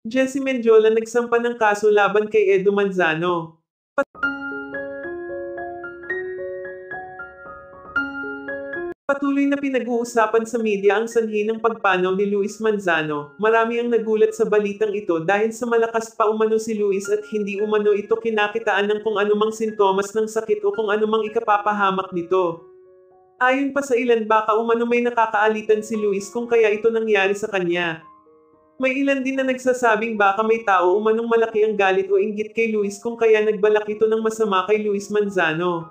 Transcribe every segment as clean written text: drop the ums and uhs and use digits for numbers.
Jessie Mendiola nagsampa ng kaso laban kay Edo Manzano. Patuloy na pinag-uusapan sa media ang sanhi ng pagpanaw ni Luis Manzano. Marami ang nagulat sa balitang ito dahil sa malakas pa umano si Luis at hindi umano ito kinakitaan ng kung anumang sintomas ng sakit o kung anumang ikapapahamak nito. Ayon pa sa ilan baka umano may nakakaalitan si Luis kung kaya ito nangyari sa kanya. May ilan din na nagsasabing baka may tao umanong malaki ang galit o inggit kay Luis kung kaya nagbalak ito ng masama kay Luis Manzano.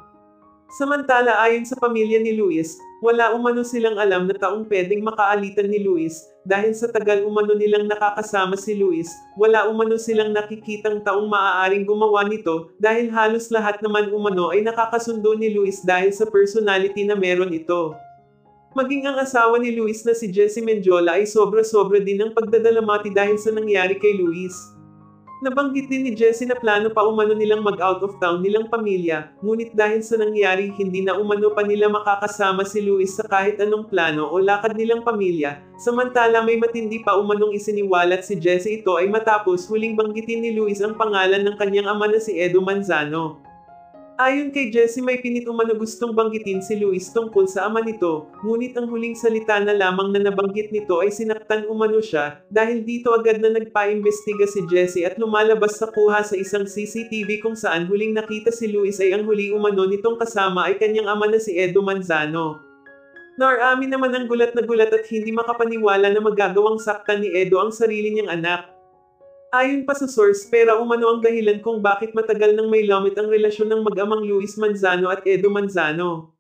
Samantala ayon sa pamilya ni Luis, wala umano silang alam na taong pwedeng makaalitan ni Luis, dahil sa tagal umano nilang nakakasama si Luis, wala umano silang nakikitang taong maaaring gumawa nito, dahil halos lahat naman umano ay nakakasundo ni Luis dahil sa personality na meron ito. Maging ang asawa ni Luis na si Jessie Mendiola ay sobra-sobra din ng pagdadalamati dahil sa nangyari kay Luis. Nabanggit din ni Jessie na plano pa umano nilang mag-out of town nilang pamilya, ngunit dahil sa nangyari hindi na umano pa nila makakasama si Luis sa kahit anong plano o lakad nilang pamilya, samantala may matindi pa umanong isiniwalat si Jessie ito ay matapos huling banggitin ni Luis ang pangalan ng kanyang ama na si Edo Manzano. Ayon kay Jessie may pinit umano gustong banggitin si Luis tungkol sa ama nito, ngunit ang huling salita na lamang na nabanggit nito ay sinaktan umano siya, dahil dito agad na nagpaimbestiga si Jessie at lumalabas sa kuha sa isang CCTV kung saan huling nakita si Luis ay ang huli umano nitong kasama ay kanyang ama na si Edo Manzano. Amin naman ang gulat na gulat at hindi makapaniwala na magagawang saktan ni Edo ang sarili niyang anak. Ayon pa sa source pera umano ang dahilan kung bakit matagal nang may lamit ang relasyon ng mag-amang Luis Manzano at Edo Manzano.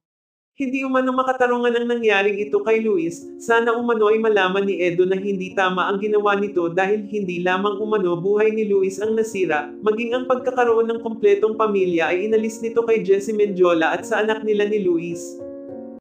Hindi umano makatarungan ang nangyaring ito kay Luis, sana umano ay malaman ni Edo na hindi tama ang ginawa nito dahil hindi lamang umano buhay ni Luis ang nasira, maging ang pagkakaroon ng kompletong pamilya ay inalis nito kay Jessie Mendiola at sa anak nila ni Luis.